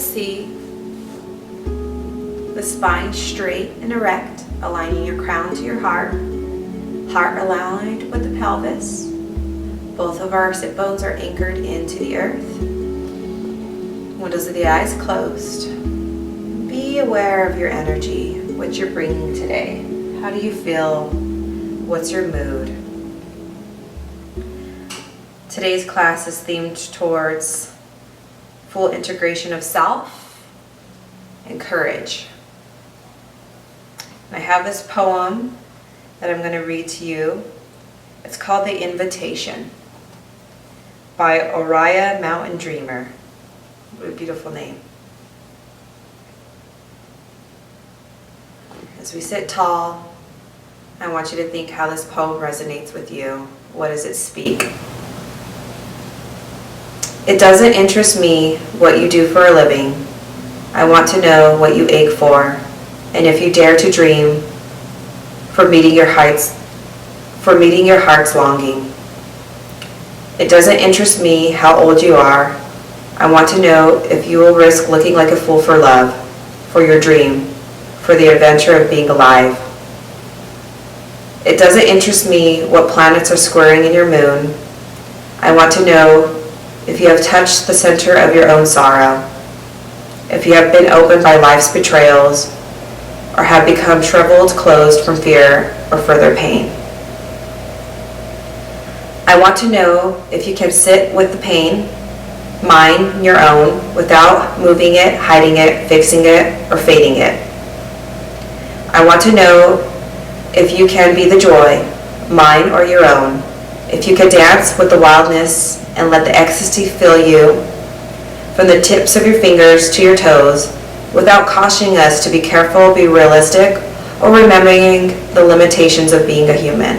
see the spine straight and erect, aligning your crown to your heart aligned with the pelvis. Both of our sit bones are anchored into the earth. Windows of the eyes closed. Be aware of your energy, what you're bringing today. How do you feel? What's your mood? Today's class is themed towards full integration of self and courage. I have this poem that I'm going to read to you. It's called The Invitation by Oriah Mountain Dreamer. What a beautiful name. As we sit tall, I want you to think how this poem resonates with you. What does it speak? It doesn't interest me what you do for a living. I want to know what you ache for, and if you dare to dream for meeting your heart's longing. It doesn't interest me how old you are. I want to know if you will risk looking like a fool for love, for your dream, for the adventure of being alive. It doesn't interest me what planets are squaring in your moon. I want to know if you have touched the center of your own sorrow, if you have been opened by life's betrayals, or have become shriveled, closed from fear or further pain. I want to know if you can sit with the pain, mine, your own, without moving it, hiding it, fixing it, or fading it. I want to know if you can be the joy, mine or your own, if you can dance with the wildness and let the ecstasy fill you from the tips of your fingers to your toes, without cautioning us to be careful, be realistic, or remembering the limitations of being a human.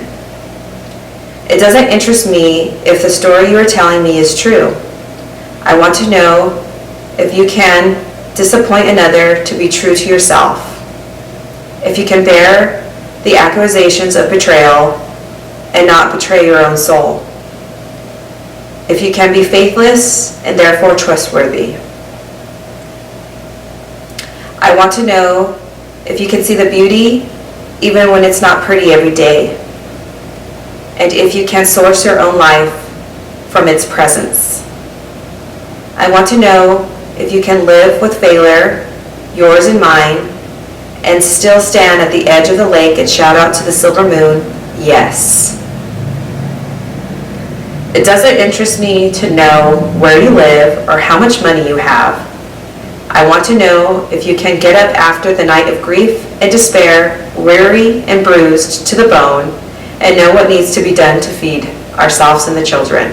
It doesn't interest me if the story you are telling me is true. I want to know if you can disappoint another to be true to yourself, if you can bear the accusations of betrayal and not betray your own soul, if you can be faithless and therefore trustworthy. I want to know if you can see the beauty even when it's not pretty every day, and if you can source your own life from its presence. I want to know if you can live with failure, yours and mine, and still stand at the edge of the lake and shout out to the silver moon, yes. It doesn't interest me to know where you live or how much money you have. I want to know if you can get up after the night of grief and despair, weary and bruised to the bone, and know what needs to be done to feed ourselves and the children.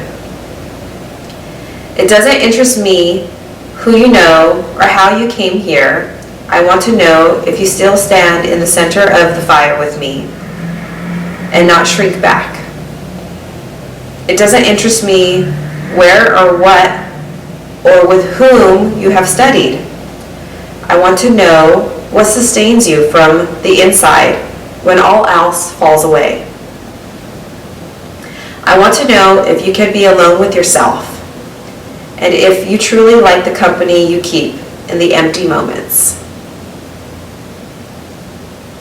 It doesn't interest me who you know or how you came here. I want to know if you still stand in the center of the fire with me and not shrink back. It doesn't interest me where or what or with whom you have studied. I want to know what sustains you from the inside when all else falls away. I want to know if you can be alone with yourself, and if you truly like the company you keep in the empty moments.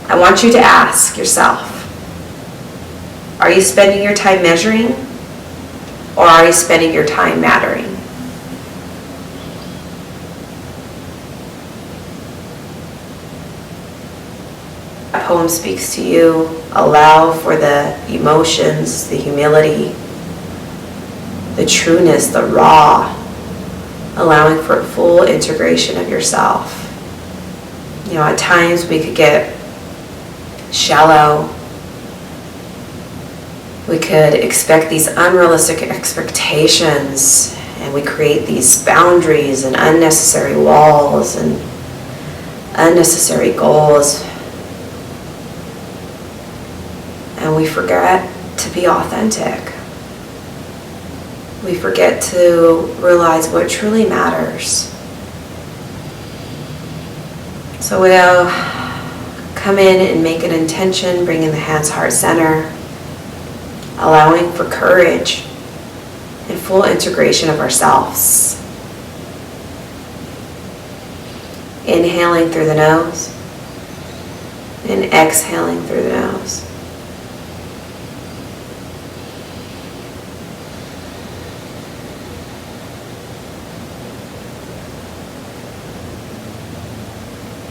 I want you to ask yourself, are you spending your time measuring, or are you spending your time mattering? That poem speaks to you. Allow for the emotions, the humility, the trueness, the raw, allowing for full integration of yourself. You know, at times we could get shallow. We could expect these unrealistic expectations, and we create these boundaries and unnecessary walls and unnecessary goals. And we forget to be authentic. We forget to realize what truly matters. So we'll come in and make an intention, bringing the hands heart center, allowing for courage and full integration of ourselves. Inhaling through the nose and exhaling through the nose.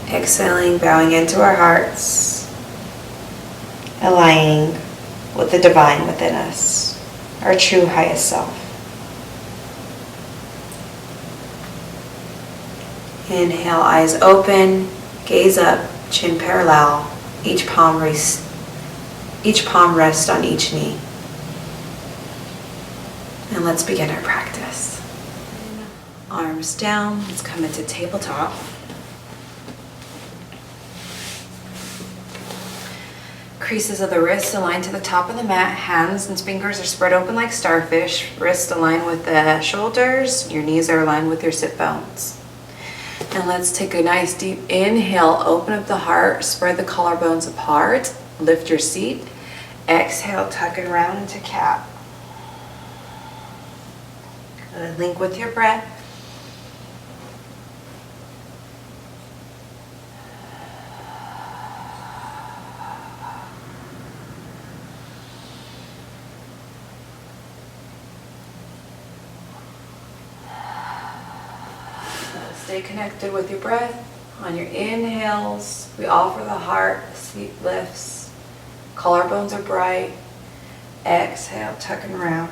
Exhaling, bowing into our hearts, aligning with the divine within us, our true highest self. Inhale, eyes open, gaze up, chin parallel, each palm rest on each knee. And let's begin our practice. Arms down, let's come into tabletop. Creases of the wrists align to the top of the mat. Hands and fingers are spread open like starfish. Wrists align with the shoulders. Your knees are aligned with your sit bones. And let's take a nice deep inhale. Open up the heart. Spread the collarbones apart. Lift your seat. Exhale, tuck and round into cat. Good. Link with your breath. Stay connected with your breath. On your inhales, we offer the heart, the seat lifts, collarbones are bright. Exhale, tuck and round.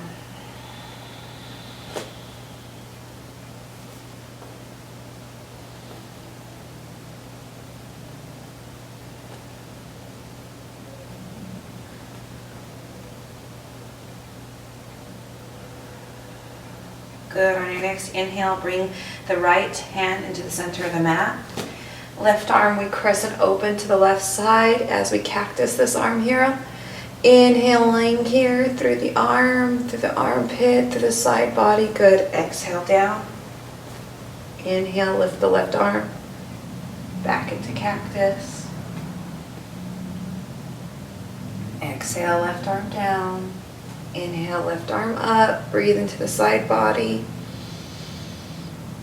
Good. On your next inhale, bring the right hand into the center of the mat. Left arm, we crescent open to the left side as we cactus this arm here. Inhaling here through the arm, through the armpit, through the side body. Good. Exhale down. Inhale, lift the left arm. Back into cactus. Exhale, left arm down. Inhale, left arm up. Breathe into the side body.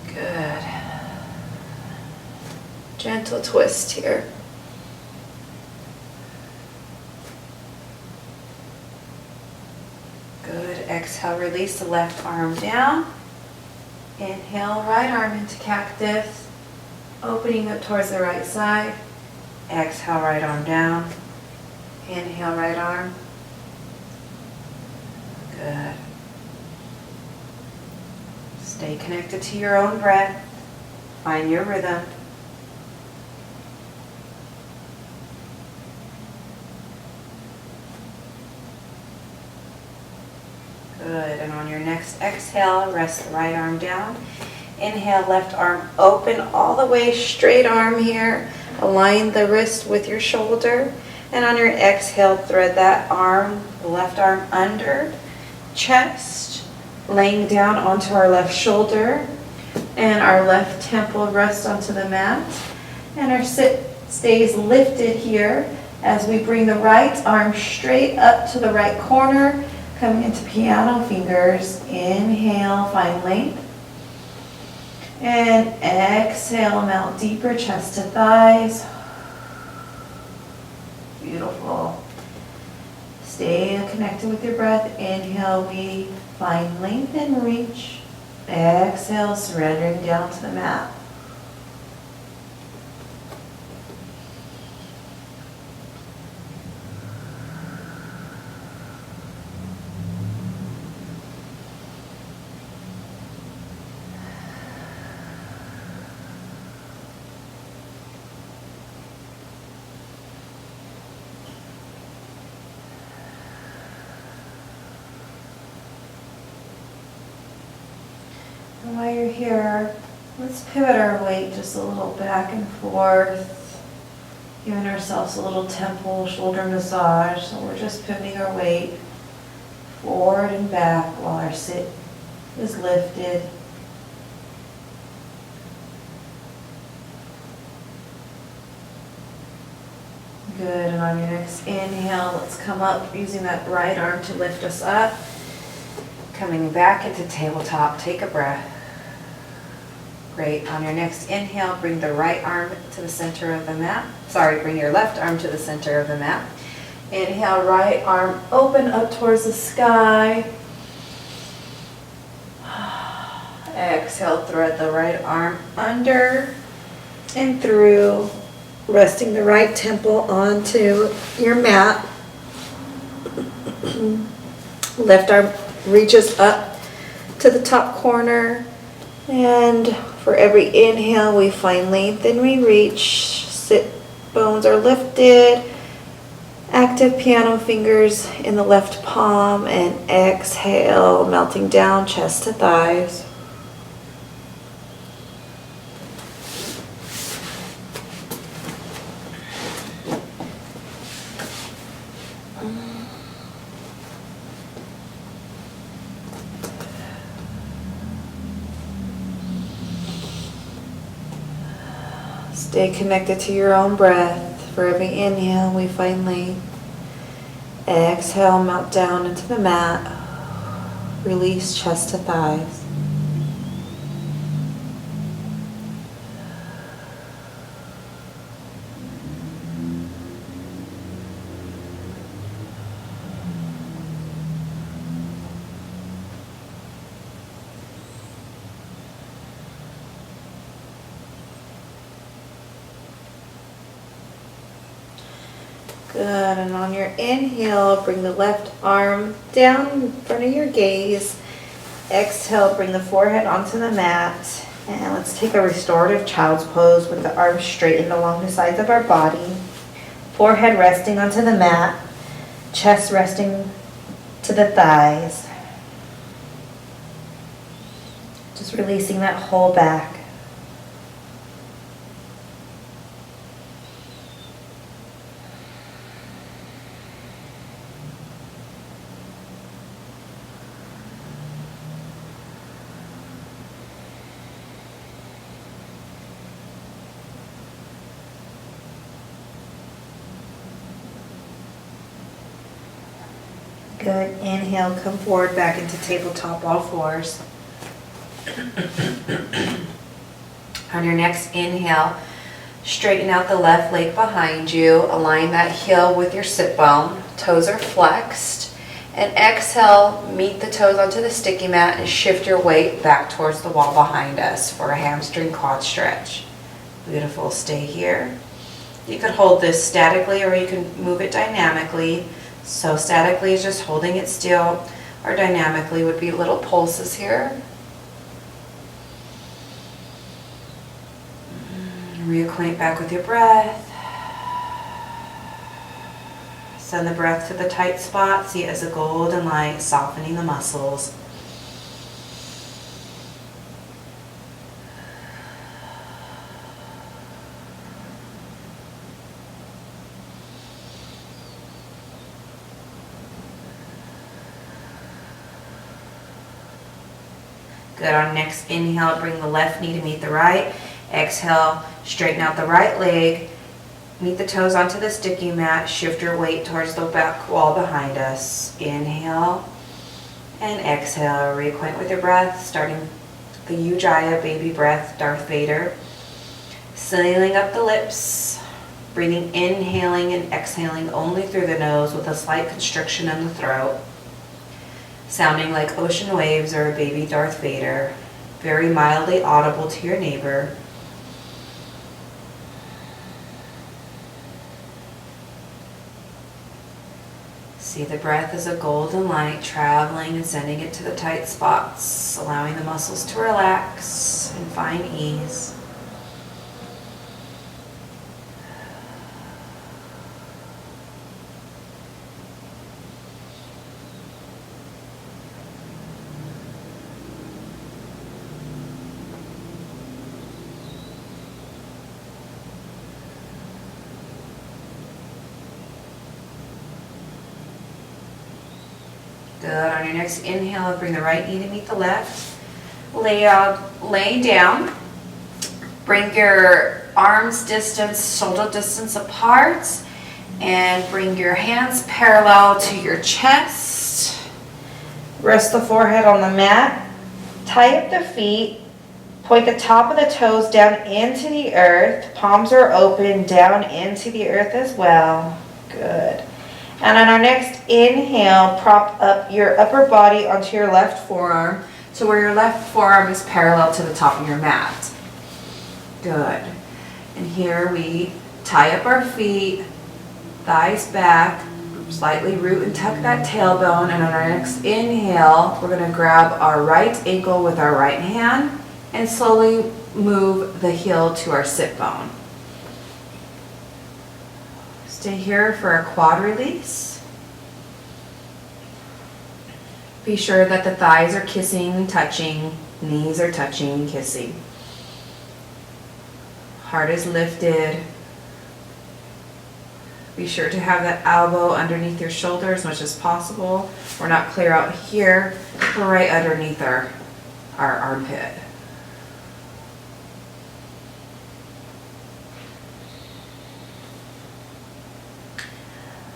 Good. Gentle twist here. Good. Exhale, release the left arm down. Inhale, right arm into cactus. Opening up towards the right side. Exhale, right arm down. Inhale, right arm. Good. Stay connected to your own breath. Find your rhythm. Good. And on your next exhale, rest the right arm down. Inhale, left arm open all the way, straight arm here. Align the wrist with your shoulder. And on your exhale, thread that arm, the left arm under chest, laying down onto our left shoulder, and our left temple rests onto the mat, and our sit stays lifted here as we bring the right arm straight up to the right corner, coming into piano fingers. Inhale, find length, and exhale, melt deeper, chest to thighs. Beautiful. Stay connected with your breath. Inhale, we find length and reach. Exhale, surrendering down to the mat. And while you're here, let's pivot our weight just a little back and forth, giving ourselves a little temple shoulder massage. So we're just pivoting our weight forward and back while our sit is lifted. Good. And on your next inhale, let's come up using that right arm to lift us up. Coming back into tabletop, take a breath. Great. On your next inhale, bring the right arm to the center of the mat. Sorry, bring your left arm to the center of the mat. Inhale, right arm open up towards the sky. Exhale, thread the right arm under and through, resting the right temple onto your mat. Left arm reaches up to the top corner, and for every inhale we find length and we reach. Sit bones are lifted. Active piano fingers in the left palm, and exhale, melting down chest to thighs. Stay connected to your own breath. For every inhale, we find length. Exhale, melt down into the mat. Release chest to thighs. Good, and on your inhale, bring the left arm down in front of your gaze. Exhale, bring the forehead onto the mat. And let's take a restorative child's pose with the arms straightened along the sides of our body. Forehead resting onto the mat. Chest resting to the thighs. Just releasing that whole back. Good. Inhale, come forward back into tabletop, all fours. On your next inhale, straighten out the left leg behind you. Align that heel with your sit bone. Toes are flexed. And exhale, meet the toes onto the sticky mat and shift your weight back towards the wall behind us for a hamstring quad stretch. Beautiful. Stay here. You could hold this statically or you can move it dynamically. So statically is just holding it still, or dynamically would be little pulses here. Reacquaint back with your breath. Send the breath to the tight spot. See it as a golden light, softening the muscles. Good. On next inhale, bring the left knee to meet the right. Exhale, straighten out the right leg. Meet the toes onto the sticky mat. Shift your weight towards the back wall behind us. Inhale and exhale. Reacquaint with your breath, starting the Ujjayi baby breath, Darth Vader. Sealing up the lips. Breathing, inhaling and exhaling only through the nose with a slight constriction in the throat. Sounding like ocean waves or a baby Darth Vader, very mildly audible to your neighbor. See the breath as a golden light traveling and sending it to the tight spots, allowing the muscles to relax and find ease. Good. On your next inhale, bring the right knee to meet the left. Lay down. Bring your arms distance, shoulder distance apart, and bring your hands parallel to your chest. Rest the forehead on the mat. Tie up the feet. Point the top of the toes down into the earth. Palms are open down into the earth as well. Good. And on our next inhale, prop up your upper body onto your left forearm to where your left forearm is parallel to the top of your mat. Good. And here we tie up our feet, thighs back, slightly root and tuck that tailbone. And on our next inhale, we're going to grab our right ankle with our right hand and slowly move the heel to our sit bone. Stay here for a quad release. Be sure that the thighs are kissing and touching, knees are touching and kissing. Heart is lifted. Be sure to have that elbow underneath your shoulder as much as possible. We're not clear out here, we're right underneath our armpit.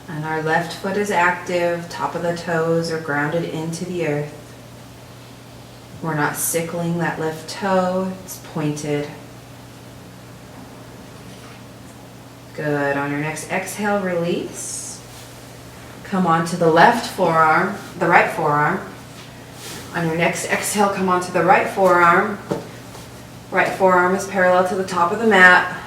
And our left foot is active, top of the toes are grounded into the earth. We're not sickling that left toe, it's pointed. Good. On your next exhale, release. Come onto the left forearm, the right forearm. On your next exhale, come onto the right forearm. Right forearm is parallel to the top of the mat.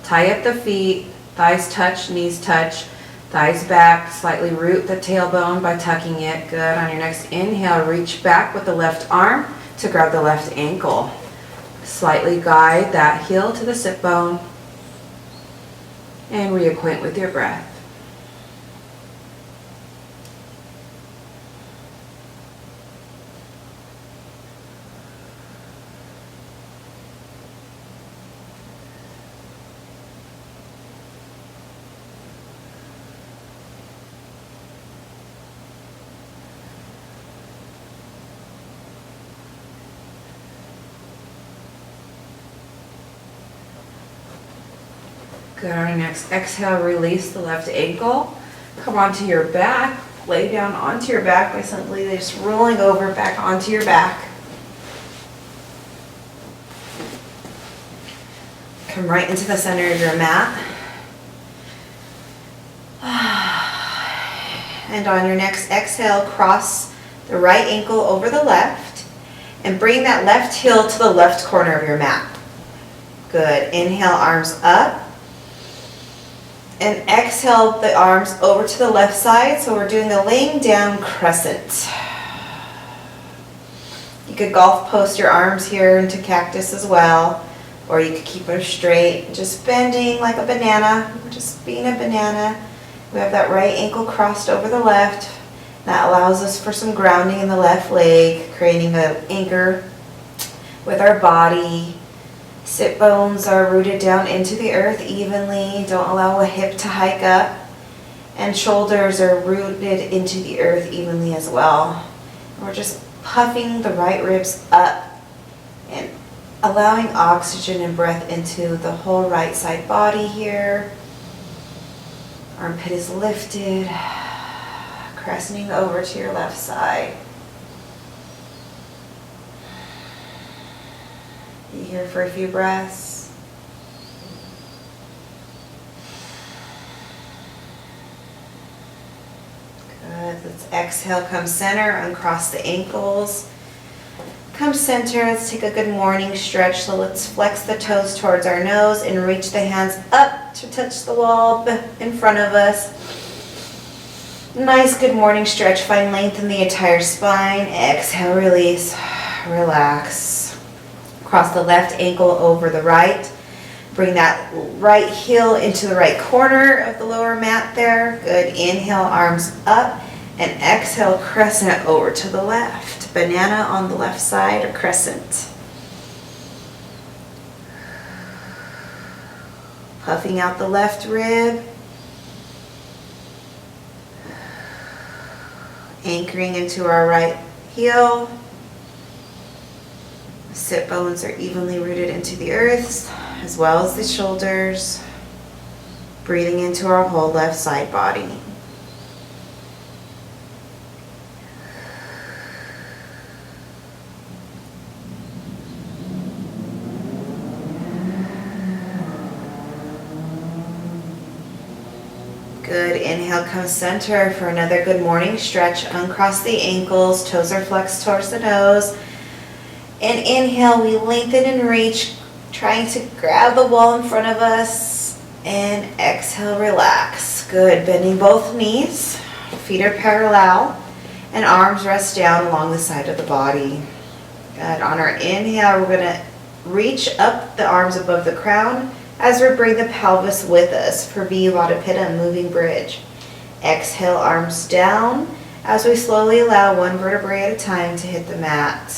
Tie up the feet, thighs touch, knees touch. Thighs back, slightly root the tailbone by tucking it. Good. On your next inhale, reach back with the left arm to grab the left ankle. Slightly guide that heel to the sit bone and reacquaint with your breath. Good. On your next exhale, release the left ankle. Come onto your back. Lay down onto your back by simply just rolling over back onto your back. Come right into the center of your mat. And on your next exhale, cross the right ankle over the left and bring that left heel to the left corner of your mat. Good. Inhale, arms up. And exhale the arms over to the left side. So we're doing the laying down crescent. You could golf post your arms here into cactus as well. Or you could keep them straight, just bending like a banana. Just being a banana. We have that right ankle crossed over the left. That allows us for some grounding in the left leg, creating an anchor with our body. Sit bones are rooted down into the earth evenly. Don't allow a hip to hike up. And shoulders are rooted into the earth evenly as well. And we're just puffing the right ribs up and allowing oxygen and breath into the whole right side body here. Armpit is lifted, crescenting over to your left side. Be here for a few breaths. Good. Let's exhale, come center, uncross the ankles. Come center, let's take a good morning stretch. So let's flex the toes towards our nose and reach the hands up to touch the wall in front of us. Nice good morning stretch. Find length in the entire spine. Exhale, release, relax. Cross the left ankle over the right. Bring that right heel into the right corner of the lower mat there. Good. Inhale, arms up. And exhale, crescent over to the left. Banana on the left side or crescent. Puffing out the left rib. Anchoring into our right heel. Sit bones are evenly rooted into the earth, as well as the shoulders. Breathing into our whole left side body. Good. Inhale, come center for another good morning stretch. Uncross the ankles, toes are flexed towards the nose. And inhale, we lengthen and reach, trying to grab the wall in front of us. And exhale, relax. Good. Bending both knees, feet are parallel, and arms rest down along the side of the body. Good. On our inhale, we're going to reach up the arms above the crown as we bring the pelvis with us for Vinyasa, moving bridge. Exhale, arms down as we slowly allow one vertebrae at a time to hit the mat.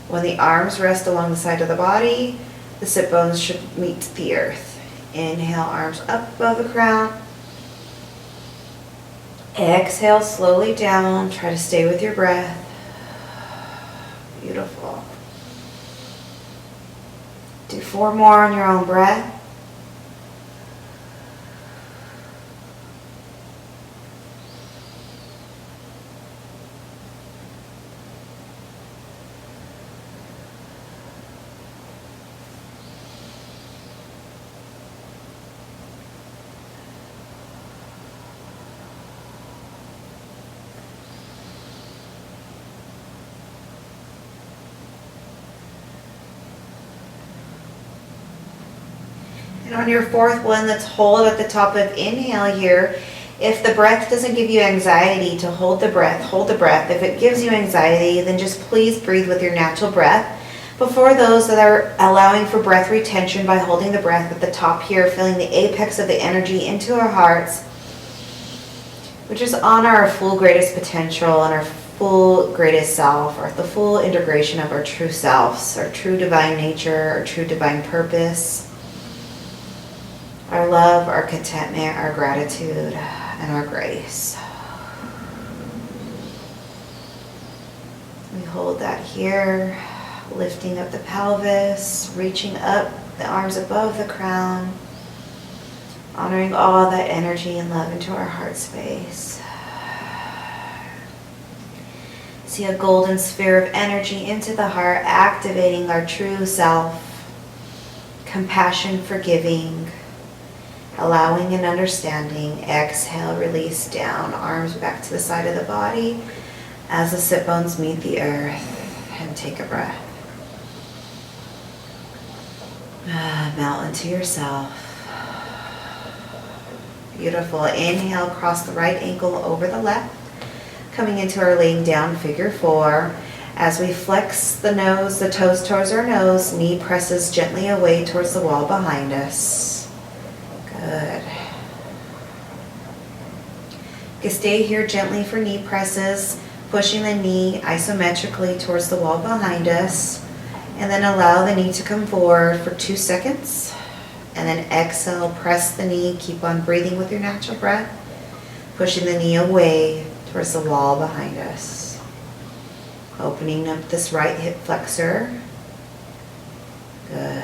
When the arms rest along the side of the body, the sit bones should meet the earth. Inhale, arms up above the crown. Exhale, slowly down. Try to stay with your breath. Beautiful. Do 4 more on your own breath. And on your 4th one, let's hold at the top of inhale here. If the breath doesn't give you anxiety to hold the breath, hold the breath. If it gives you anxiety, then just please breathe with your natural breath. But for those that are allowing for breath retention by holding the breath at the top here, feeling the apex of the energy into our hearts, which is on our full greatest potential and our full greatest self, or the full integration of our true selves, our true divine nature, our true divine purpose, our love, our contentment, our gratitude, and our grace. We hold that here, lifting up the pelvis, reaching up the arms above the crown, honoring all that energy and love into our heart space. See a golden sphere of energy into the heart, activating our true self, compassion, forgiving, allowing and understanding. Exhale, release down, arms back to the side of the body as the sit bones meet the earth, and take a breath. Melt into yourself. Beautiful. Inhale, cross the right ankle over the left, coming into our laying down figure 4. As we flex the nose, the toes towards our nose, knee presses gently away towards the wall behind us. Good. You can stay here gently for knee presses, pushing the knee isometrically towards the wall behind us, and then allow the knee to come forward for 2 seconds, and then exhale, press the knee, keep on breathing with your natural breath, pushing the knee away towards the wall behind us. Opening up this right hip flexor. Good.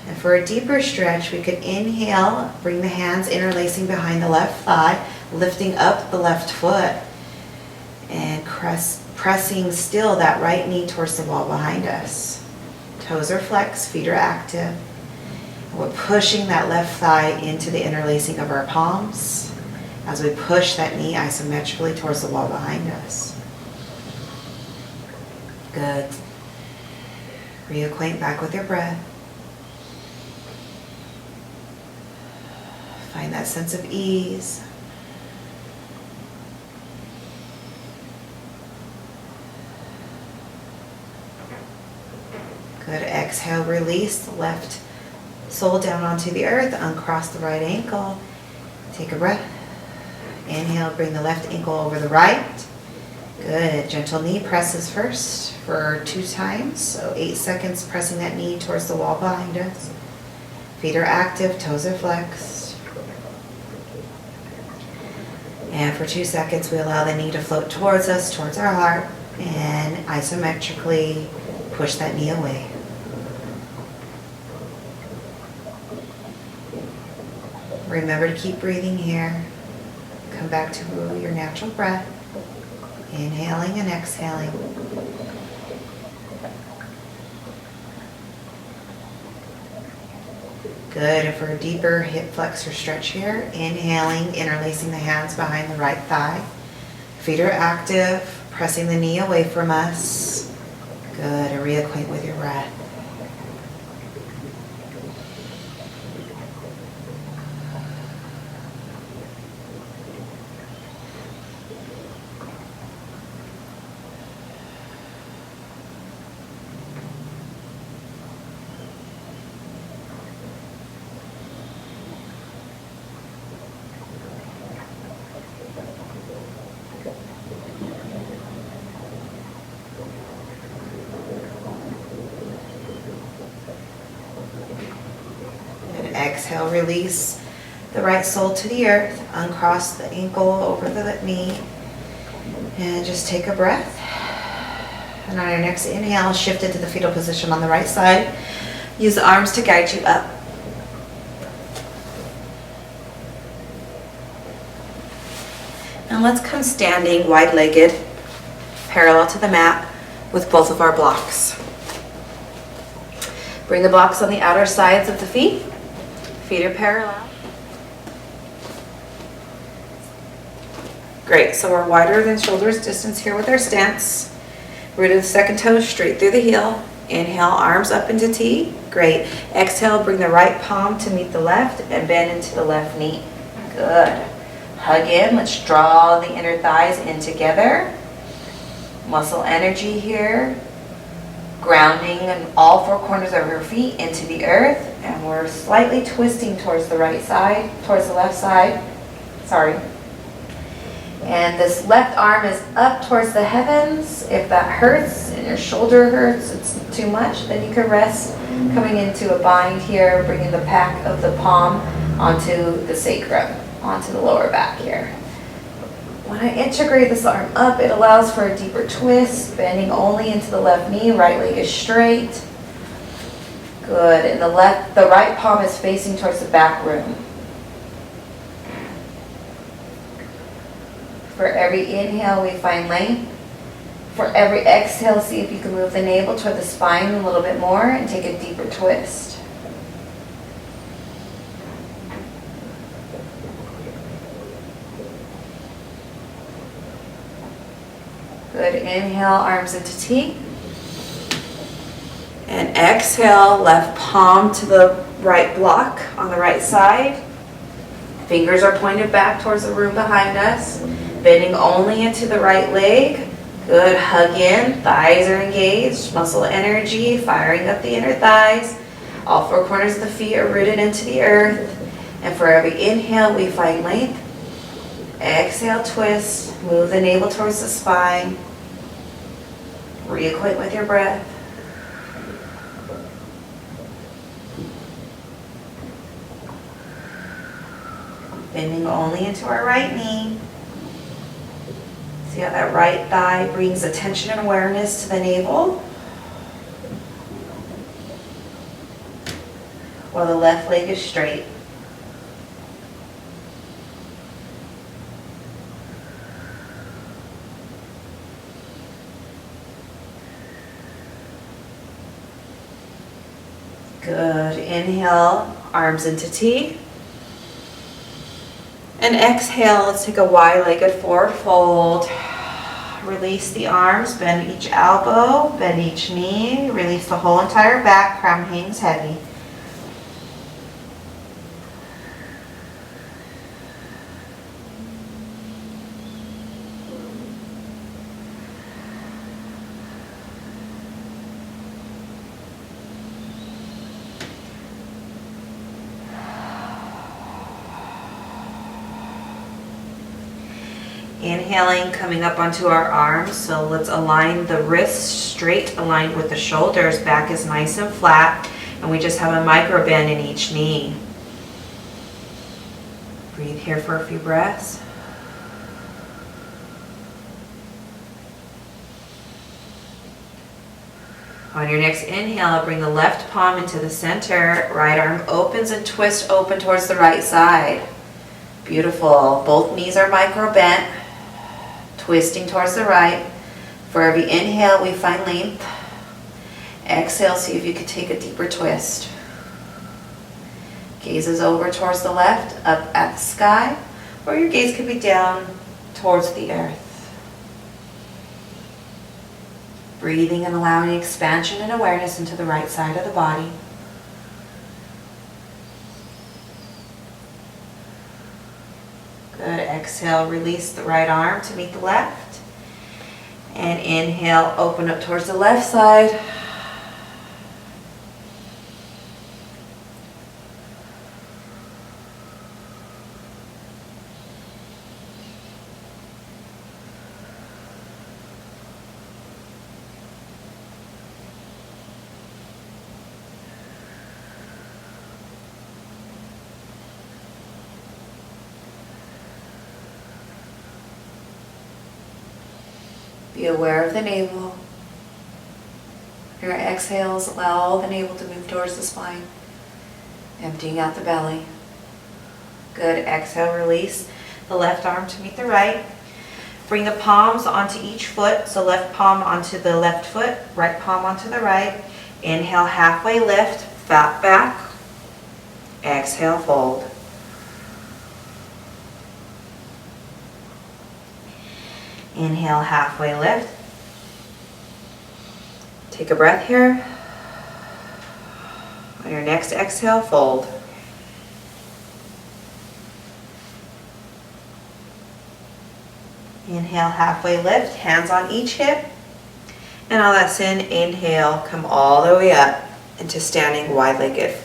And for a deeper stretch, we could inhale, bring the hands interlacing behind the left thigh, lifting up the left foot, and pressing still that right knee towards the wall behind us. Toes are flexed, feet are active. And we're pushing that left thigh into the interlacing of our palms as we push that knee isometrically towards the wall behind us. Good. Reacquaint back with your breath. Find that sense of ease. Good. Exhale, release the left sole down onto the earth. Uncross the right ankle. Take a breath. Inhale, bring the left ankle over the right. Good. Gentle knee presses first for 2 times. So 8 seconds pressing that knee towards the wall behind us. Feet are active, toes are flexed. And for 2 seconds, we allow the knee to float towards us, towards our heart, and isometrically push that knee away. Remember to keep breathing here. Come back to your natural breath. Inhaling and exhaling. Good, and for a deeper hip flexor stretch here, inhaling, interlacing the hands behind the right thigh. Feet are active, pressing the knee away from us. Good, and reacquaint with your breath. Exhale, release the right sole to the earth, uncross the ankle over the knee, and just take a breath. And on your next inhale, shift into the fetal position on the right side. Use the arms to guide you up. Now let's come standing, wide-legged, parallel to the mat with both of our blocks. Bring the blocks on the outer sides of the feet. Feet are parallel. Great, so we're wider than shoulders distance here with our stance. Root of the second toe straight through the heel. Inhale, arms up into T. Great. Exhale, bring the right palm to meet the left and bend into the left knee. Good. Hug in. Let's draw the inner thighs in together. Muscle energy here. Grounding in all four corners of your feet into the earth. And we're slightly twisting towards the right side, towards the left side. Sorry. And this left arm is up towards the heavens. If that hurts and your shoulder hurts, it's too much, then you can rest coming into a bind here, bringing the back of the palm onto the sacrum, onto the lower back here. When I integrate this arm up, it allows for a deeper twist, bending only into the left knee, right leg is straight. Good, and the right palm is facing towards the back room. For every inhale, we find length. For every exhale, see if you can move the navel toward the spine a little bit more and take a deeper twist. Good, inhale, arms into T. And exhale, left palm to the right block on the right side. Fingers are pointed back towards the room behind us. Bending only into the right leg. Good, hug in, thighs are engaged, muscle energy, firing up the inner thighs. All four corners of the feet are rooted into the earth. And for every inhale, we find length. Exhale, twist, move the navel towards the spine. Reacquaint with your breath. Bending only into our right knee. See how that right thigh brings attention and awareness to the navel, while the left leg is straight. Good. Inhale, arms into T. And exhale, let's take a wide-legged forward fold. Release the arms, bend each elbow, bend each knee, release the whole entire back, crown hangs heavy. Inhaling, coming up onto our arms, so let's align the wrists straight, aligned with the shoulders. Back is nice and flat, and we just have a micro bend in each knee. Breathe here for a few breaths. On your next inhale, bring the left palm into the center. Right arm opens and twists open towards the right side. Beautiful. Both knees are micro bent. Twisting towards the right. For every inhale, we find length. Exhale, see if you could take a deeper twist. Gaze is over towards the left, up at the sky, or your gaze could be down towards the earth. Breathing and allowing expansion and awareness into the right side of the body. Good. Exhale, release the right arm to meet the left. And inhale, open up towards the left side. Be aware of the navel. Your exhales, allow the navel to move towards the spine, emptying out the belly. Good. Exhale, release the left arm to meet the right. Bring the palms onto each foot, so left palm onto the left foot, right palm onto the right. Inhale, halfway lift, flat back. Exhale, fold. Inhale, halfway lift. Take a breath here. On your next exhale, fold. Inhale, halfway lift, hands on each hip. And on that in, inhale, come all the way up into standing wide-legged.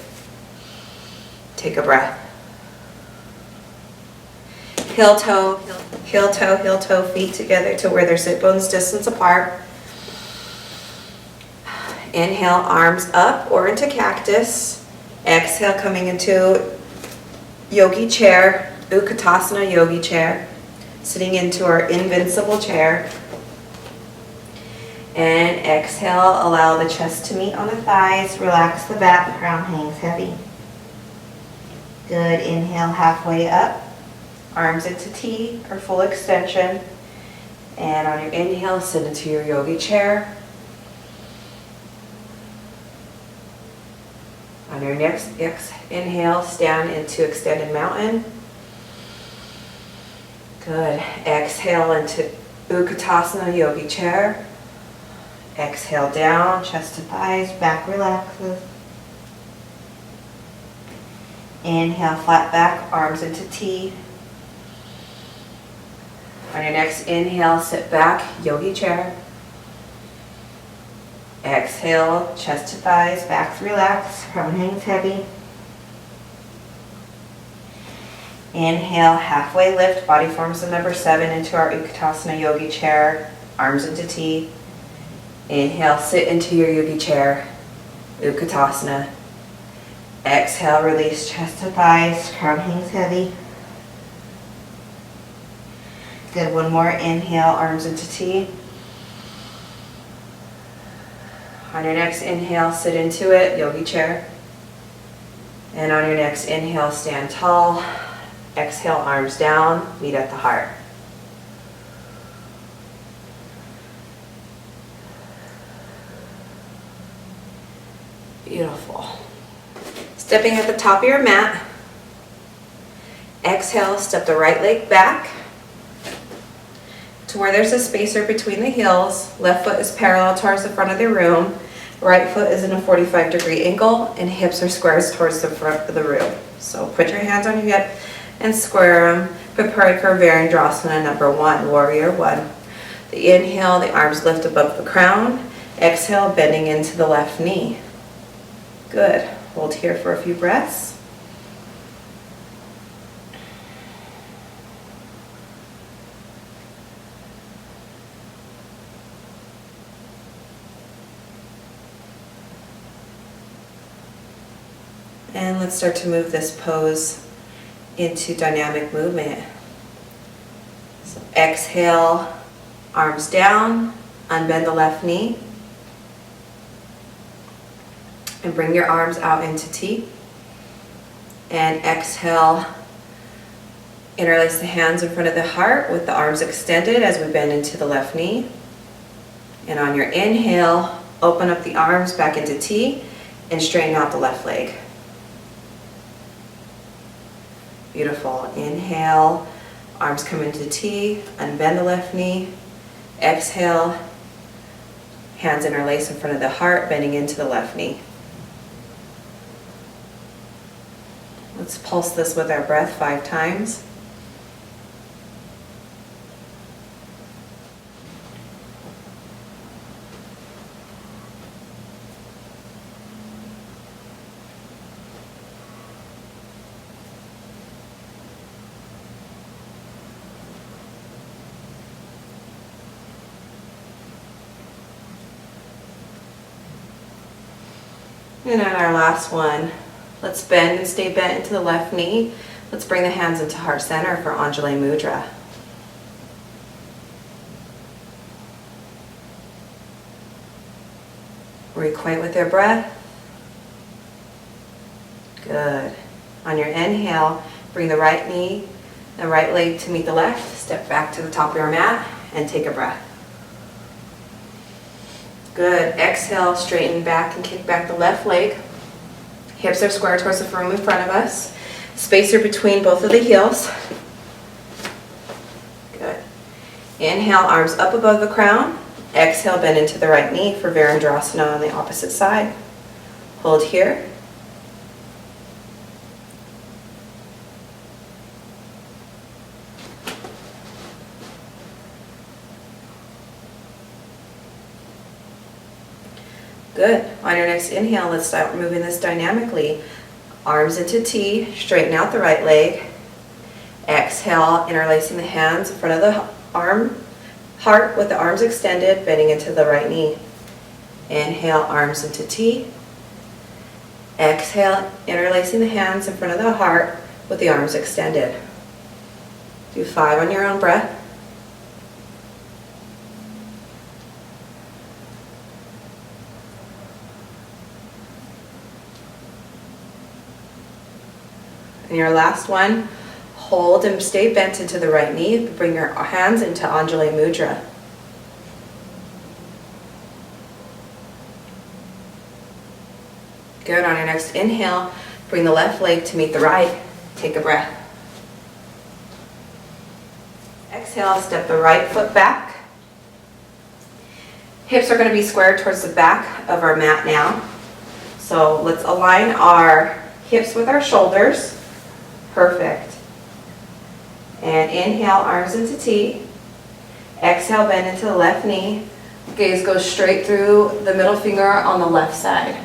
Take a breath. Heel toe, heel toe, heel toe, feet together to where their sit bones distance apart. Inhale, arms up or into cactus. Exhale, coming into yogi chair, Utkatasana yogi chair. Sitting into our invincible chair. And exhale, allow the chest to meet on the thighs. Relax the back, the crown hangs heavy. Good. Inhale, halfway up. Arms into T or full extension. And on your inhale, sit into your yogi chair. On your next inhale, stand into extended mountain. Good. Exhale into Utkatasana yogi chair. Exhale down, chest to thighs, back relaxes. Inhale, flat back, arms into T. On your next inhale, sit back, yogi chair. Exhale, chest to thighs, back relax, crown hangs heavy. Inhale, halfway lift, body forms the number 7 into our Utkatasana yogi chair, arms into T. Inhale, sit into your yogi chair, Utkatasana. Exhale, release chest to thighs, crown hangs heavy. Good, one more. Inhale, arms into T. On your next inhale, sit into it, yogi chair. And on your next inhale, stand tall. Exhale, arms down, meet at the heart. Beautiful. Stepping at the top of your mat. Exhale, step the right leg back to where there's a spacer between the heels. Left foot is parallel towards the front of the room. Right foot is in a 45-degree angle and hips are squares towards the front of the room. So put your hands on your hip and square them. Prepare for Virendrasana number 1, warrior 1. The inhale, the arms lift above the crown. Exhale, bending into the left knee. Good. Hold here for a few breaths. And let's start to move this pose into dynamic movement. So exhale, arms down, unbend the left knee. And bring your arms out into T. And exhale, interlace the hands in front of the heart with the arms extended as we bend into the left knee. And on your inhale, open up the arms back into T and straighten out the left leg. Beautiful. Inhale, arms come into T, unbend the left knee. Exhale, hands interlace in front of the heart, bending into the left knee. Let's pulse this with our breath 5 times. And on our last one, let's bend and stay bent into the left knee. Let's bring the hands into heart center for Anjali Mudra. Requite with your breath. Good. On your inhale, bring the right knee and right leg to meet the left. Step back to the top of your mat and take a breath. Good. Exhale, straighten back and kick back the left leg. Hips are square towards the room in front of us. Spacer between both of the heels. Good. Inhale, arms up above the crown. Exhale, bend into the right knee for Virendra on the opposite side. Hold here. Good. On your next inhale, let's start moving this dynamically. Arms into T, straighten out the right leg. Exhale, interlacing the hands in front of the heart with the arms extended, bending into the right knee. Inhale, arms into T. Exhale, interlacing the hands in front of the heart with the arms extended. Do 5 on your own breath. And your last one, hold and stay bent into the right knee. Bring your hands into Anjali Mudra. Good. On your next inhale, bring the left leg to meet the right. Take a breath. Exhale, step the right foot back. Hips are going to be squared towards the back of our mat now. So let's align our hips with our shoulders. Perfect. And inhale, arms into T. Exhale, bend into the left knee. Gaze goes straight through the middle finger on the left side.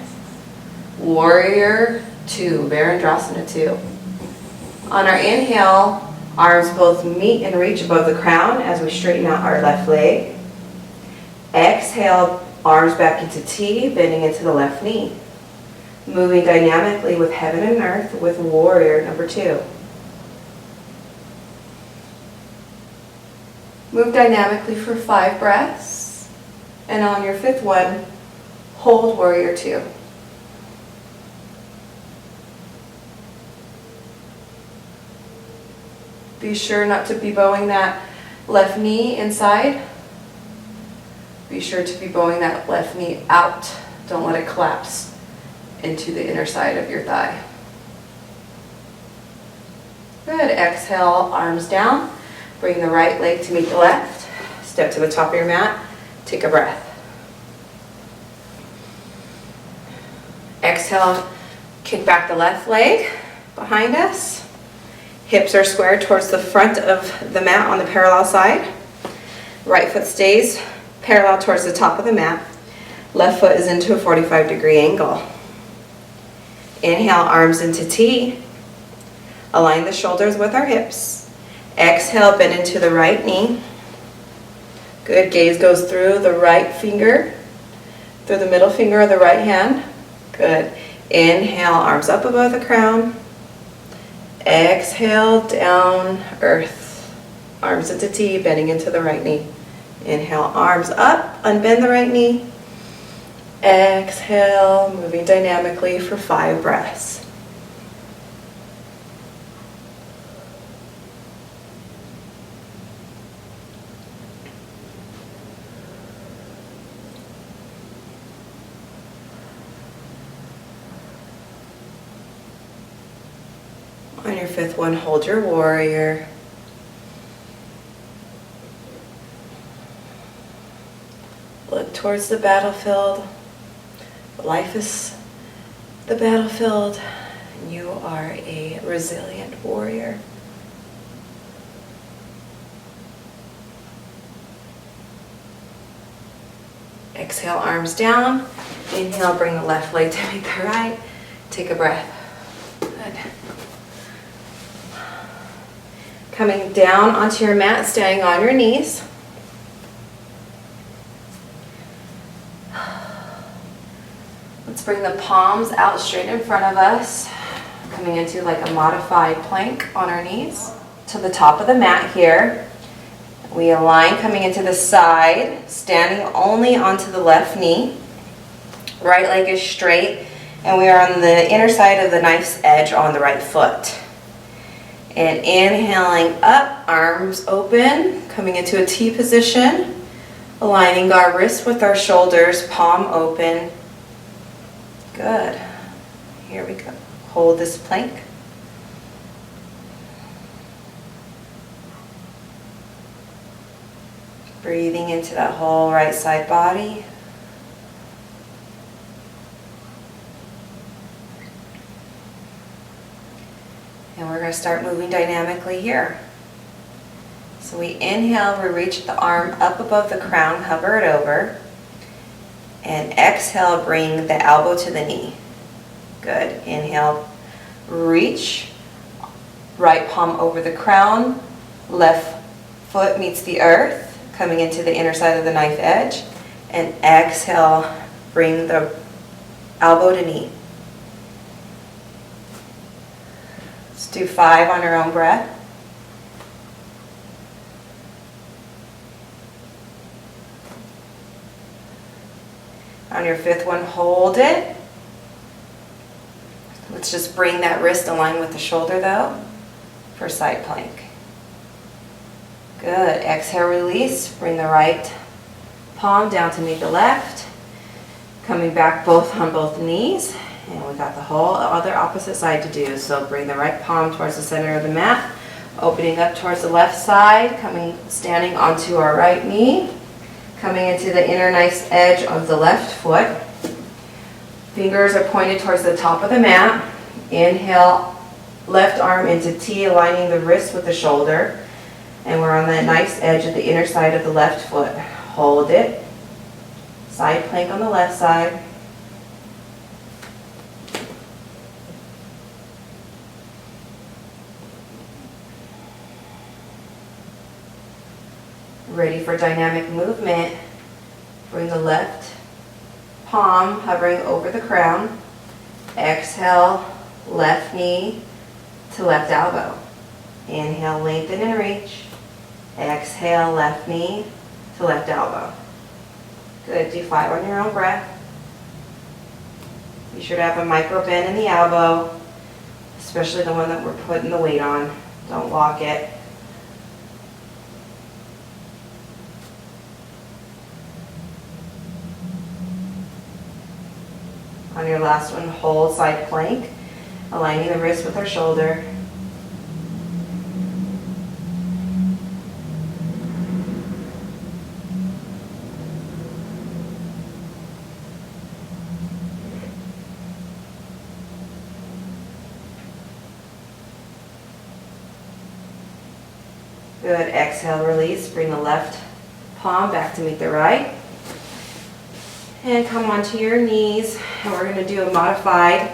Warrior 2, Virendra 2. On our inhale, arms both meet and reach above the crown as we straighten out our left leg. Exhale, arms back into T, bending into the left knee. Moving dynamically with heaven and earth with warrior number 2. Move dynamically for 5 breaths. And on your 5th one, hold warrior 2. Be sure not to be bowing that left knee inside. Be sure to be bowing that left knee out. Don't let it collapse into the inner side of your thigh. Good. Exhale, arms down. Bring the right leg to meet the left. Step to the top of your mat. Take a breath. Exhale, kick back the left leg behind us. Hips are squared towards the front of the mat on the parallel side. Right foot stays parallel towards the top of the mat. Left foot is into a 45-degree angle. Inhale, arms into T. Align the shoulders with our hips. Exhale, bend into the right knee. Good. Gaze goes through the right finger, through the middle finger of the right hand. Good. Inhale, arms up above the crown. Exhale, down, earth. Arms into T, bending into the right knee. Inhale, arms up, unbend the right knee. Exhale, moving dynamically for 5 breaths. On your fifth one, hold your warrior. Look towards the battlefield. Life is the battlefield. You are a resilient warrior. Exhale, arms down. Inhale, bring the left leg to meet the right. Take a breath. Good. Coming down onto your mat, standing on your knees. Let's bring the palms out straight in front of us. Coming into like a modified plank on our knees. To the top of the mat here. We align coming into the side, standing only onto the left knee. Right leg is straight, and we are on the inner side of the knife's edge on the right foot. And inhaling up, arms open, coming into a T position, aligning our wrists with our shoulders, palm open. Good. Here we go. Hold this plank. Breathing into that whole right side body. And we're going to start moving dynamically here. So we inhale, we reach the arm up above the crown, hover it over. And exhale, bring the elbow to the knee. Good. Inhale, reach. Right palm over the crown. Left foot meets the earth. Coming into the inner side of the knife edge, and exhale, bring the elbow to knee. Let's do 5 on your own breath. On your 5th one, hold it. Let's just bring that wrist in line with the shoulder though, for side plank. Good. Exhale, release. Bring the right palm down to meet the left. Coming back both on both knees. And we got the whole other opposite side to do. So bring the right palm towards the center of the mat. Opening up towards the left side. Standing onto our right knee. Coming into the inner nice edge of the left foot. Fingers are pointed towards the top of the mat. Inhale, left arm into T, aligning the wrist with the shoulder. And we're on that nice edge of the inner side of the left foot. Hold it. Side plank on the left side. Ready for dynamic movement. Bring the left palm hovering over the crown. Exhale, left knee to left elbow. Inhale, lengthen and reach. Exhale, left knee to left elbow. Good. Do 5 on your own breath. Be sure to have a micro bend in the elbow, especially the one that we're putting the weight on. Don't lock it. On your last one, hold side plank, aligning the wrist with our shoulder. Good. Exhale, release. Bring the left palm back to meet the right. And come onto your knees. And we're going to do a modified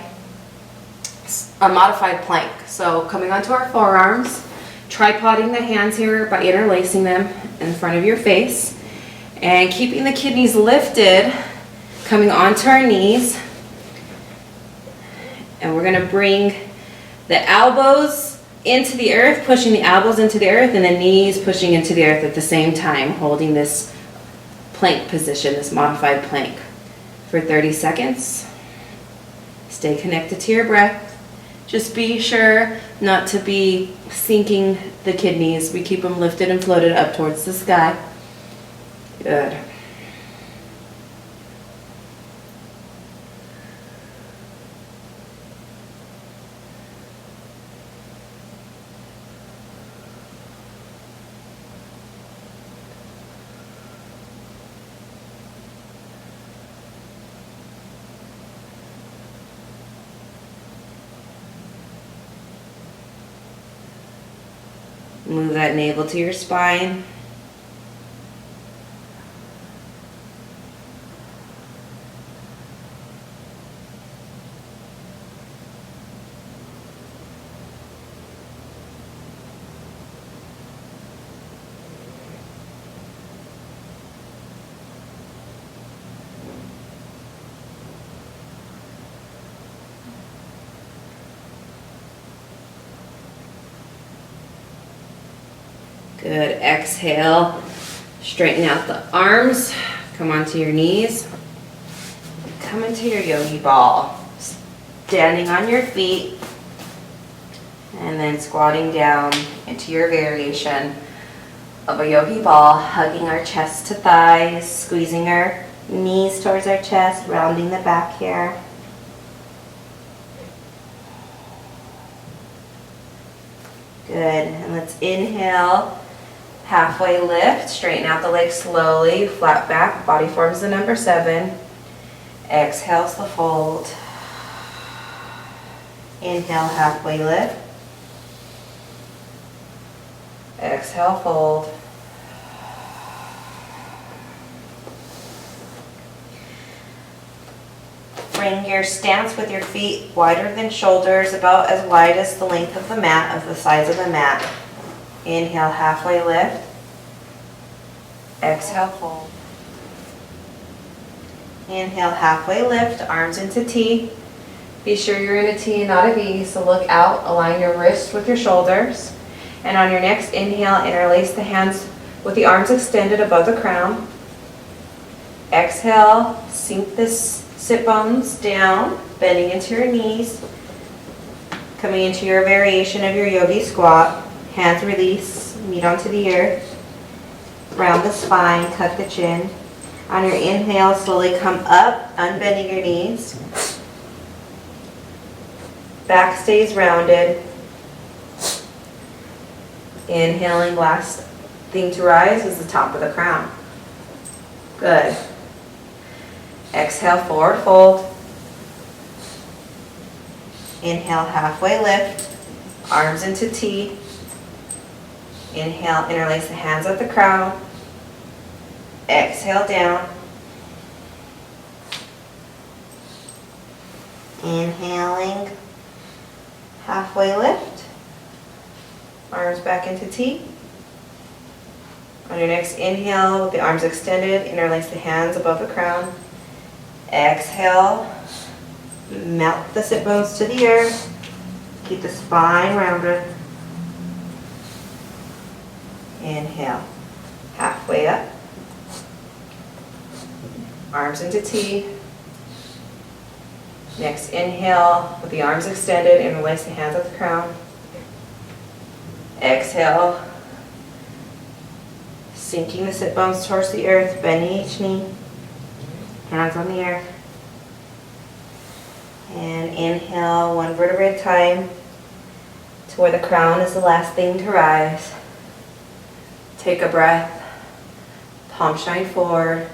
plank. So coming onto our forearms, tripoding the hands here by interlacing them in front of your face. And keeping the kidneys lifted, coming onto our knees. And we're going to bring the elbows into the earth, pushing the elbows into the earth, and the knees pushing into the earth at the same time, holding this plank position, this modified plank, for 30 seconds. Stay connected to your breath. Just be sure not to be sinking the kidneys. We keep them lifted and floated up towards the sky. Good. Move that navel to your spine. Good. Exhale. Straighten out the arms. Come onto your knees. Come into your yogi ball. Standing on your feet. And then squatting down into your variation of a yogi ball, hugging our chest to thighs, squeezing our knees towards our chest, rounding the back here. Good. And let's inhale. Halfway lift, straighten out the legs slowly, flat back, body forms the number 7. Exhales the fold. Inhale, halfway lift. Exhale, fold. Bring your stance with your feet wider than shoulders, about as wide as the length of the mat, of the size of the mat. Inhale, halfway lift. Exhale, fold. Inhale, halfway lift, arms into T. Be sure you're in a T and not a V, so look out, align your wrists with your shoulders. And on your next inhale, interlace the hands with the arms extended above the crown. Exhale, sink the sit bones down, bending into your knees. Coming into your variation of your yogi squat. Hands release, meet onto the earth. Round the spine, tuck the chin. On your inhale, slowly come up, unbending your knees. Back stays rounded. Inhaling, last thing to rise is the top of the crown. Good. Exhale, forward fold. Inhale, halfway lift. Arms into T. Inhale, interlace the hands at the crown. Exhale, down. Inhaling, halfway lift. Arms back into T. On your next inhale, with the arms extended, interlace the hands above the crown. Exhale, melt the sit bones to the earth. Keep the spine rounded. Inhale, halfway up. Arms into T. Next inhale, with the arms extended, interlace the hands at the crown. Exhale, sinking the sit bones towards the earth, bending each knee. Hands on the earth. And inhale, one vertebrae at a time, to where the crown is the last thing to rise. Take a breath, palm shine forward.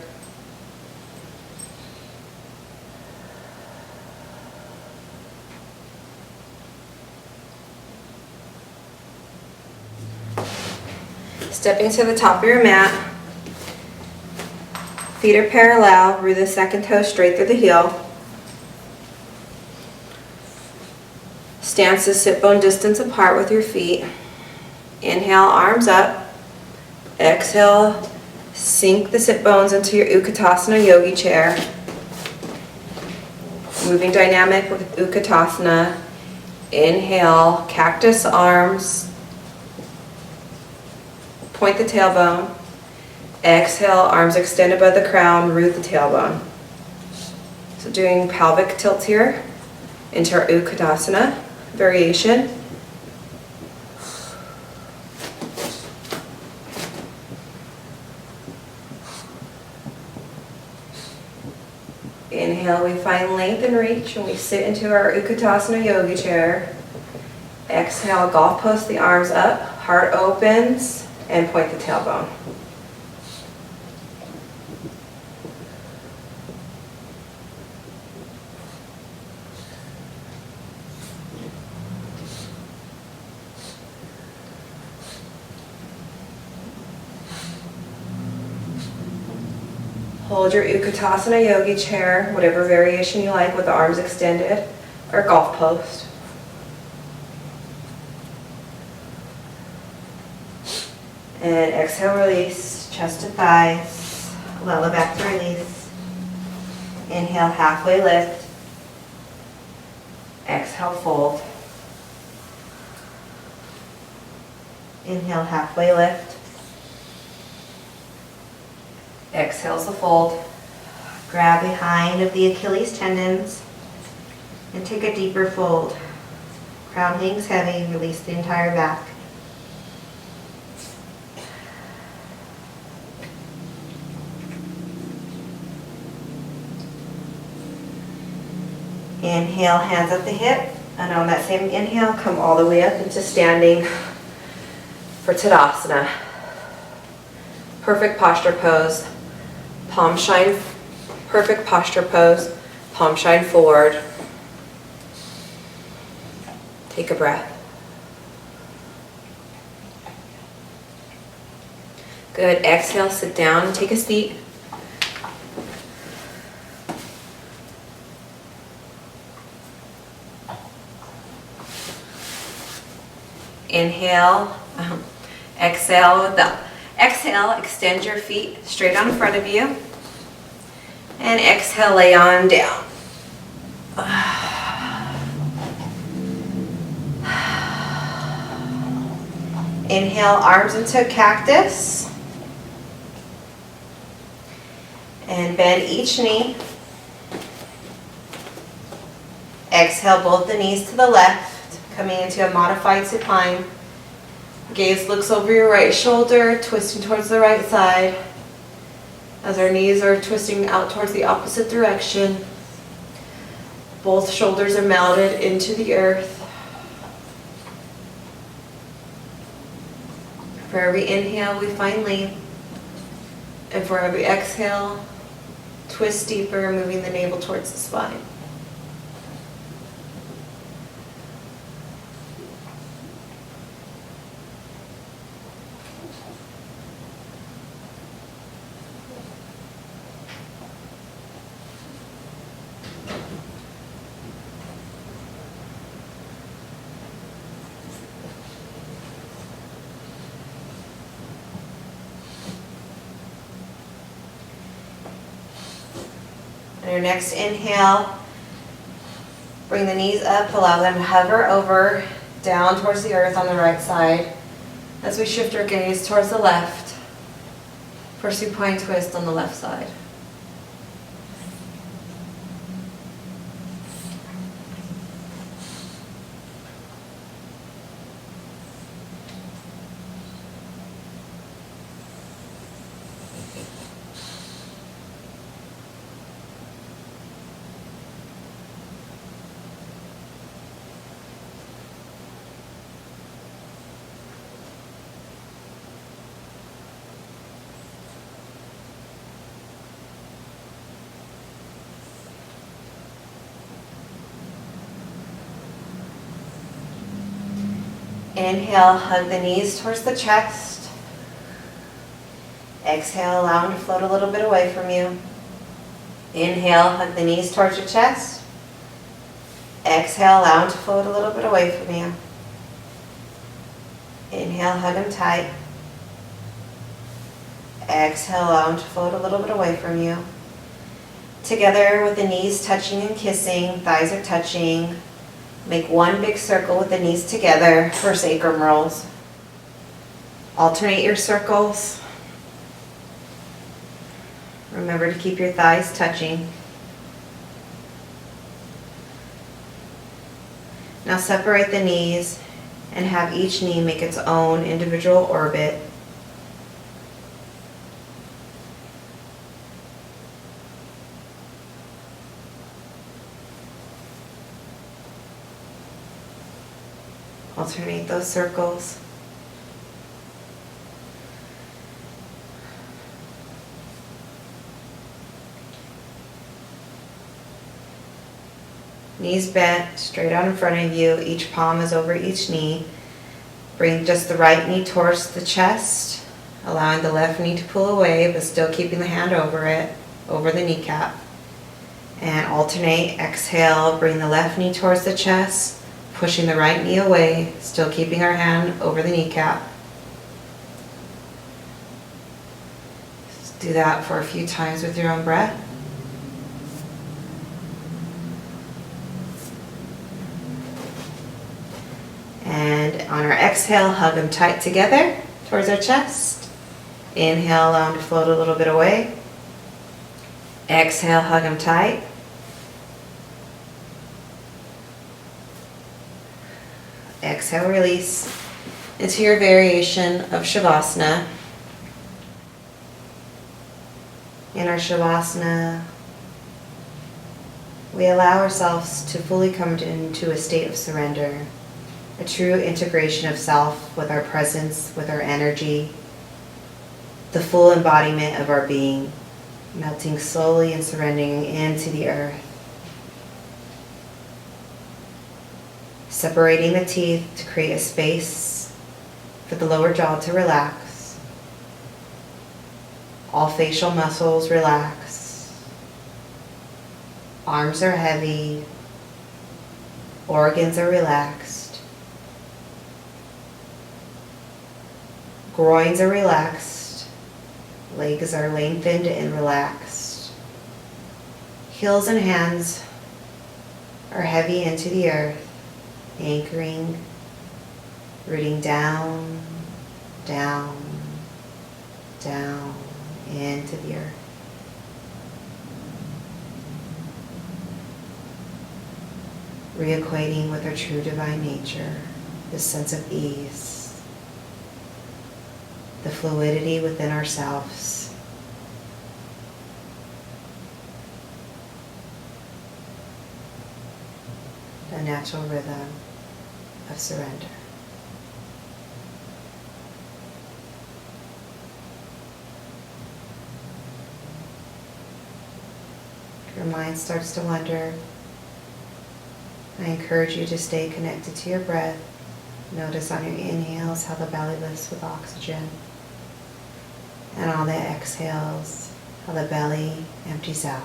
Stepping to the top of your mat. Feet are parallel, root the second toe straight through the heel. Stance is sit bone distance apart with your feet. Inhale, arms up. Exhale, sink the sit bones into your Utkatasana yogi chair. Moving dynamic with Utkatasana. Inhale, cactus arms. Point the tailbone. Exhale, arms extend above the crown, root the tailbone. So doing pelvic tilt here into our Utkatasana variation. Inhale, we find length and reach and we sit into our Utkatasana yogi chair. Exhale, golf post the arms up, heart opens, and point the tailbone. Hold your Utkatasana Yogi chair, whatever variation you like with the arms extended, or golf post. And exhale, release, chest to thighs, lower back to release. Inhale, halfway lift. Exhale, fold. Inhale, halfway lift. Exhale's the fold. Grab behind of the Achilles tendons and take a deeper fold. Crown hangs heavy, release the entire back. Inhale, hands at the hip, and on that same inhale, come all the way up into standing for Tadasana. Perfect posture pose. Palm shine, perfect posture pose. Palm shine forward. Take a breath. Good. Exhale, sit down and take a seat. Inhale, exhale with the exhale, extend your feet straight on in front of you. And exhale, lay on down. Inhale, arms into a cactus. And bend each knee. Exhale, both the knees to the left. Coming into a modified supine. Gaze looks over your right shoulder, twisting towards the right side. As our knees are twisting out towards the opposite direction. Both shoulders are melted into the earth. For every inhale, we find length. And for every exhale, twist deeper, moving the navel towards the spine. On your next inhale, bring the knees up, allow them to hover over, down towards the earth on the right side. As we shift our gaze towards the left, for supine twist on the left side. Inhale, hug the knees towards the chest. Exhale, allow them to float a little bit away from you. Inhale, hug the knees towards your chest. Exhale, allow them to float a little bit away from you. Inhale, hug them tight. Exhale, allow them to float a little bit away from you. Together with the knees touching and kissing, thighs are touching. Make one big circle with the knees together for sacrum rolls. Alternate your circles. Remember to keep your thighs touching. Now separate the knees and have each knee make its own individual orbit. Alternate those circles. Knees bent, straight out in front of you. Each palm is over each knee. Bring just the right knee towards the chest, allowing the left knee to pull away, but still keeping the hand over it. over the kneecap. And alternate, exhale, bring the left knee towards the chest, pushing the right knee away, still keeping our hand over the kneecap. Just do that for a few times with your own breath. And on our exhale, hug them tight together towards our chest. Inhale, allow them to float a little bit away. Exhale, hug them tight. Exhale, release into your variation of Shavasana. In our Shavasana, we allow ourselves to fully come into a state of surrender, a true integration of self with our presence, with our energy, the full embodiment of our being, melting slowly and surrendering into the earth. Separating the teeth to create a space for the lower jaw to relax. All facial muscles relax. Arms are heavy. Organs are relaxed. Groins are relaxed. Legs are lengthened and relaxed. Heels and hands are heavy into the earth, anchoring, rooting down, down, down into the earth. Reequating with our true divine nature, this sense of ease, the fluidity within ourselves. The natural rhythm of surrender. If your mind starts to wander, I encourage you to stay connected to your breath. Notice on your inhales how the belly lifts with oxygen, and on the exhales how the belly empties out.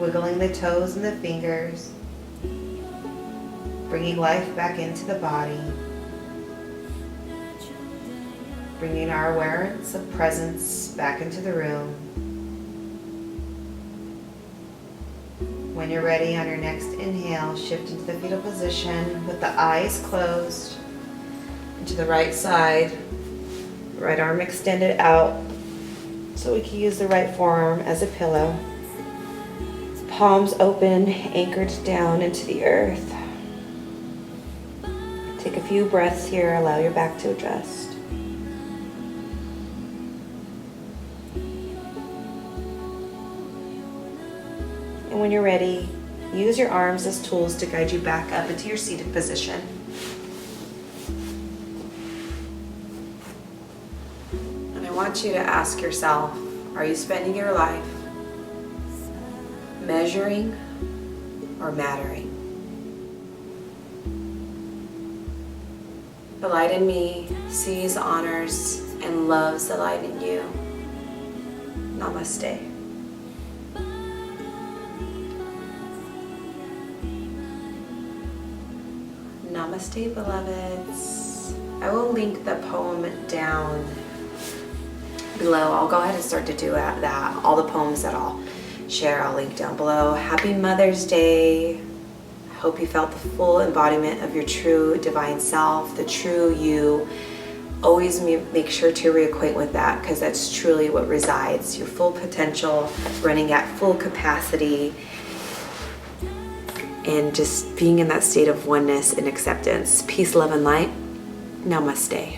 wiggling the toes and the fingers, bringing life back into the body, bringing our awareness of presence back into the room. When you're ready, on your next inhale, shift into the fetal position with the eyes closed, into the right side, right arm extended out so we can use the right forearm as a pillow. Palms open, anchored down into the earth. Take a few breaths here, allow your back to adjust. And when you're ready, use your arms as tools to guide you back up into your seated position. And I want you to ask yourself, are you spending your life measuring or mattering? The light in me sees, honors, and loves the light in you. Namaste. Namaste, beloveds. I will link the poem down below. I'll go ahead and start to do that. All the poems that I'll share, I'll link down below. Happy Mother's Day. I hope you felt the full embodiment of your true divine self, the true you. Always make sure to reacquaint with that, because that's truly what resides, your full potential, running at full capacity, and just being in that state of oneness and acceptance. Peace, love, and light. Namaste.